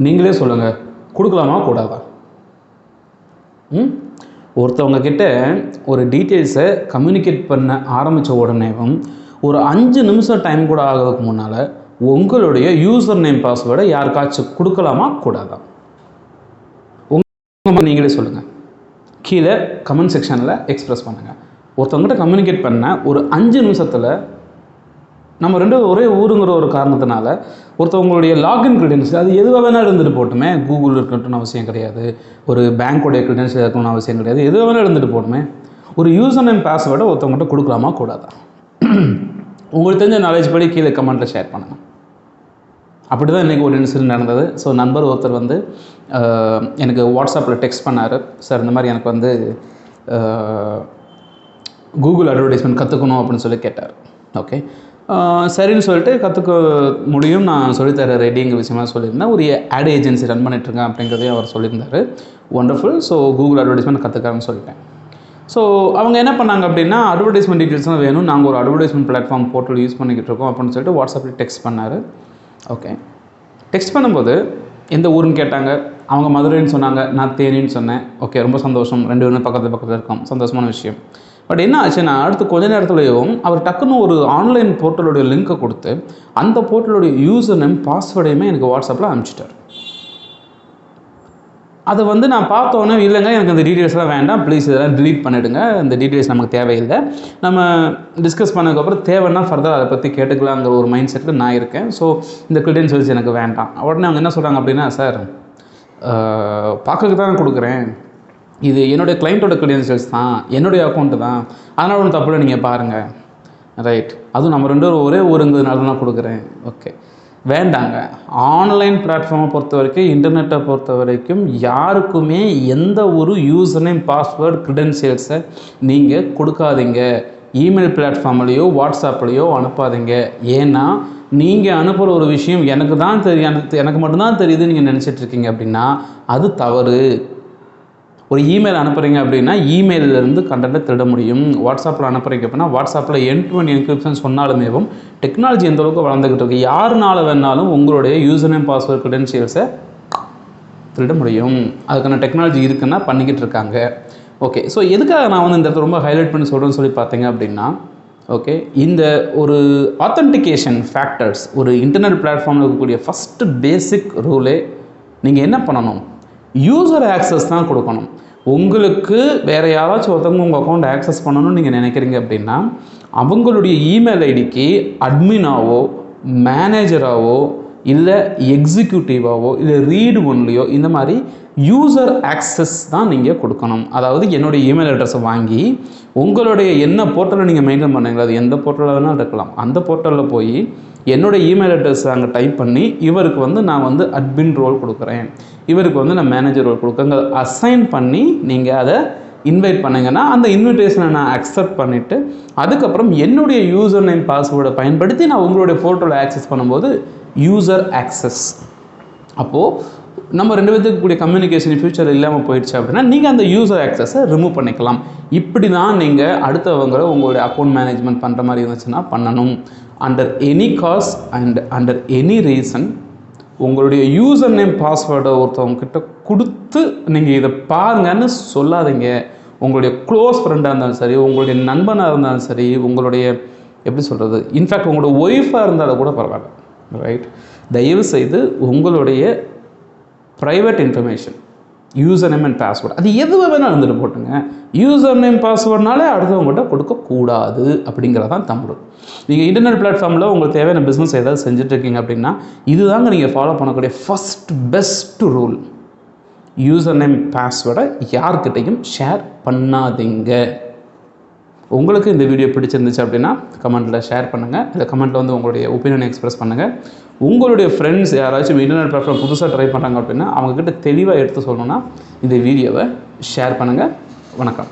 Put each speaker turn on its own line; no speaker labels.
நீங்களே சொல்லுங்கள், கொடுக்கலாமா கூடாதா? ஒருத்தவங்க கிட்ட ஒரு டீட்டெயில்ஸை கம்யூனிகேட் பண்ண ஆரம்பித்த உடனேவும் ஒரு 5 நிமிஷம் டைம் கூட ஆகிறதுக்கு முன்னால் உங்களுடைய யூசர் நேம் பாஸ்வேர்டை யாருக்காச்சும் கொடுக்கலாமா கூடாதா? நீங்களே சொல்லுங்கள், கீழே கமெண்ட் செக்ஷனில் எக்ஸ்ப்ரெஸ் பண்ணுங்கள். ஒருத்தவங்ககிட்ட கம்யூனிகேட் பண்ண ஒரு 5 நிமிஷத்தில் நம்ம ரெண்டு ஒரே ஊருங்கிற ஒரு காரணத்தினால ஒருத்தவங்களுடைய லாகின் க்ரெடென்ஷியல் அது எதுவாக வேணாலும் இருந்துட்டு போட்டுமே, கூகுள் இருக்கணும்னு அவசியம் கிடையாது, ஒரு பேங்க்கோடைய க்ரெடென்ஷியல் இருக்கணும்னு அவசியம் கிடையாது, எதுவாக வேணாலும் இருந்துட்டு போட்டுமே. ஒரு யூசர் நேம் பாஸ்வேர்டை ஒருத்தவங்ககிட்ட கொடுக்கலாமா கூடாதா? உங்களுக்கு தெரிஞ்ச நாலேஜ் படி கீழே கமெண்ட்டில் ஷேர் பண்ணுங்கள். அப்படி தான் இன்றைக்கி ஒரு இன்சிடென்ட் நடந்தது. ஸோ நண்பர் ஒருத்தர் வந்து எனக்கு வாட்ஸ்அப்பில் டெக்ஸ்ட் பண்ணார். சார் இந்த மாதிரி எனக்கு வந்து கூகுள் அட்வர்டைஸ்மெண்ட் கற்றுக்கணும் அப்படின்னு சொல்லி கேட்டார். ஓகே, சரின்னு சொல்லிட்டு கற்றுக்க முடியும், நான் சொல்லித்தர ரெடிங்கிற விஷயமா சொல்லியிருந்தேன். ஒரு ஆட் ஏஜென்சி ரன் பண்ணிட்டுருக்கேன் அப்படிங்கிறதையும் அவர் சொல்லியிருந்தார். ஒண்டர்ஃபுல். ஸோ கூகுள் அட்வர்டைஸ்மெண்ட் கற்றுக்காங்கன்னு சொல்லிட்டேன். ஸோ அவங்க என்ன பண்ணாங்க அப்படின்னா, அட்வர்டைஸ்மெண்ட் டீட்டெயில்ஸ்லாம் வேணும், நாங்கள் ஒரு அட்வர்டைஸ்மெண்ட் பிளாட்ஃபார்ம் போர்ட்டல் யூஸ் பண்ணிக்கிட்டு இருக்கோம் அப்படின்னு சொல்லிட்டு வாட்ஸ்அப்பில் டெக்ஸ்ட் பண்ணார். ஓகே, டெக்ஸ்ட் பண்ணும்போது எந்த ஊருன்னு கேட்டாங்க. அவங்க மதுரைன்னு சொன்னாங்க, நான் தேனின்னு சொன்னேன். ஓகே, ரொம்ப சந்தோஷம், 2 பேரும் பக்கத்தில் இருக்கோம், சந்தோஷமான விஷயம். பட் என்ன ஆச்சுன்னா, அடுத்து கொஞ்ச நேரத்துலையும் அவர் டக்குன்னு ஒரு ஆன்லைன் போர்ட்டலுடைய லிங்க்கை கொடுத்து அந்த போர்ட்டலுடைய யூசர் நேம் பாஸ்வேர்டையுமே எனக்கு வாட்ஸ்அப்பில் அனுப்பிச்சிட்டார். அதை வந்து நான் பார்த்தோன்னே, இல்லைங்க எனக்கு அந்த டீட்டெயில்ஸ்லாம் வேண்டாம், ப்ளீஸ் இதெல்லாம் டிலீட் பண்ணிவிடுங்க, இந்த டீட்டெயில்ஸ் நமக்கு தேவையில்லை, நம்ம டிஸ்கஸ் பண்ணதுக்கப்புறம் தேவைன்னா ஃபர்தர் அதை பற்றி கேட்டுக்கலாங்கிற ஒரு மைண்ட் செட்டில் நான் இருக்கேன். ஸோ இந்த க்ரெடென்ஷியல்ஸ் எனக்கு வேண்டாம். உடனே அவங்க என்ன சொல்கிறாங்க அப்படின்னா, சார் பார்க்கறதுக்கு தான் கொடுக்குறேன், இது என்னுடைய கிளைண்ட்டோட க்ரெடென்ஷியல்ஸ் தான், என்னுடைய அக்கௌண்ட்டு தான், அதனால் ஒன்றும் தப்பில்லை, நீங்கள் பாருங்கள். ரைட், அதுவும் நம்ம 2 பேரும் ஒரே ஊருங்கிறதுனால தான் கொடுக்குறேன். ஓகே, வேண்டாங்க. ஆன்லைன் பிளாட்ஃபார்மை பொறுத்த வரைக்கும், இன்டர்நெட்டை பொறுத்த வரைக்கும் யாருக்குமே எந்த ஒரு யூசர் நேம் பாஸ்வேர்டு க்ரெடென்ஷியல்ஸை நீங்கள் கொடுக்காதீங்க. இமெயில் பிளாட்ஃபார்ம்லேயோ வாட்ஸ்அப்லேயோ அனுப்பாதீங்க. ஏன்னா நீங்கள் அனுப்புகிற ஒரு விஷயம் எனக்கு தான் தெரியும், எனக்கு மட்டும்தான் தெரியுதுன்னு நீங்கள் நினச்சிட்ருக்கீங்க அப்படின்னா அது தவறு. ஒரு இமெயில் அனுப்புகிறீங்க அப்படின்னா இமெயிலிருந்து கண்டென்ட்டை திருட முடியும். வாட்ஸ்அப்பில் அனுப்புகிறீங்க அப்படின்னா வாட்ஸ்அப்பில் எண்ட்-டு-எண்ட் என்கிரிப்ஷன் சொன்னாலுமேவும் டெக்னாலஜி எந்த அளவுக்கு வளர்ந்துக்கிட்டு இருக்குது, யாருனால வேணாலும் உங்களுடைய யூசர் நேம் பாஸ்வேர்ட் க்ரெடென்ஷியல்ஸை திருட முடியும். அதுக்கான டெக்னாலஜி இருக்குன்னா பண்ணிக்கிட்டு இருக்காங்க. ஓகே, ஸோ எதுக்காக நான் வந்து இந்த இடத்துல ரொம்ப ஹைலைட் பண்ணி சொல்கிறேன்னு சொல்லி பார்த்தீங்க அப்படின்னா, ஓகே, இந்த ஒரு ஆத்தென்டிகேஷன் ஃபேக்டர்ஸ், ஒரு இன்டர்நெட் பிளாட்ஃபார்மில் இருக்கக்கூடிய ஃபஸ்ட்டு பேசிக் ரூலே நீங்கள் என்ன பண்ணணும், யூசர் ஆக்சஸ் தான் கொடுக்கணும். உங்களுக்கு வேறு யாராச்சும் ஒருத்தவங்க உங்கள் அக்கௌண்ட் ஆக்சஸ் பண்ணணும்னு நீங்கள் நினைக்கிறீங்க அப்படின்னா, அவங்களுடைய இமெயில் ஐடிக்கு அட்மினாவோ மேனேஜராகவோ இல்லை எக்ஸிக்யூட்டிவாவோ இல்லை ரீடு ஒன்லையோ இந்த மாதிரி யூசர் ஆக்சஸ் தான் நீங்கள் கொடுக்கணும். அதாவது என்னுடைய இமெயில் அட்ரஸை வாங்கி உங்களுடைய என்ன போர்ட்டலில் நீங்கள் மெயின்டைன் பண்ணுறீங்களோ, அது எந்த போர்ட்டலில் வேணாலும் இருக்கலாம், அந்த போர்ட்டலில் போய் என்னுடைய இமெயில் அட்ரஸ் அங்கே டைப் பண்ணி இவருக்கு வந்து நான் வந்து அட்மின் ரோல் கொடுக்குறேன், இவருக்கு வந்து நான் மேனேஜர் ரோல் கொடுக்குறேங்க அசைன் பண்ணி நீங்கள் அதை இன்வைட் பண்ணிங்கன்னா அந்த இன்விடேஷனை நான் அக்செப்ட் பண்ணிவிட்டு அதுக்கப்புறம் என்னுடைய யூசர் நேம் பாஸ்வேர்டை பயன்படுத்தி நான் உங்களுடைய போர்ட்டலில் ஆக்சஸ் பண்ணும்போது யூசர் ஆக்சஸ். அப்போது நம்ம 2 பேருக்கு கூடிய கம்யூனிகேஷன் ஃபியூச்சர் இல்லாமல் போயிடுச்சு அப்படின்னா நீங்கள் அந்த யூசர் ஆக்சஸை ரிமூவ் பண்ணிக்கலாம். இப்படி தான் நீங்கள் அடுத்தவங்களை உங்களுடைய அக்கௌண்ட் மேனேஜ்மெண்ட் பண்ணுற மாதிரி இருந்துச்சுன்னா பண்ணணும். Under any cause and under any reason உங்களுடைய யூசர் நேம் பாஸ்வேர்டை ஒருத்தவங்கக்கிட்ட கொடுத்து நீங்கள் இதை பாருங்கன்னு சொல்லாதீங்க. உங்களுடைய க்ளோஸ் ஃப்ரெண்டாக இருந்தாலும் சரி, உங்களுடைய நண்பனாக இருந்தாலும் சரி, உங்களுடைய எப்படி சொல்கிறது, இன்ஃபேக்ட் உங்களோட ஒய்ஃபாக இருந்தாலும் கூட பரவாயில்ல. ரைட், தயவு செய்து உங்களுடைய private information user name and password அது எதுவாக வேணால் இருந்துட்டு போட்டுங்க. யூசர் நேம் பாஸ்வேர்ட்னாலே அடுத்தவங்கள்ட்ட கொடுக்கக்கூடாது அப்படிங்கிறதான் தமிழ். நீங்கள் இன்டர்நெட் பிளாட்ஃபார்மில் உங்களுக்கு தேவையான பிஸ்னஸ் ஏதாவது செஞ்சுட்ருக்கீங்க அப்படின்னா இதுதாங்க நீங்கள் ஃபாலோ பண்ணக்கூடிய first best rule. User name பாஸ்வேர்டை யார்கிட்டையும் ஷேர் பண்ணாதீங்க. உங்களுக்கு இந்த வீடியோ பிடிச்சிருந்துச்சு அப்படின்னா கமெண்ட்டில் ஷேர் பண்ணுங்கள், இல்லை கமெண்ட்டில் வந்து உங்களுடைய ஒப்பீனியனை எக்ஸ்பிரஸ் பண்ணுங்கள். உங்களுடைய ஃப்ரெண்ட்ஸ் யாராச்சும் இன்டர்நெட் பிளாட்ஃபார்ம் புதுசாக ட்ரை பண்ணுறாங்க அப்படின்னா அவங்கக்கிட்ட தெளிவாக எடுத்து சொல்லணுன்னா இந்த வீடியோவை ஷேர் பண்ணுங்கள். வணக்கம்.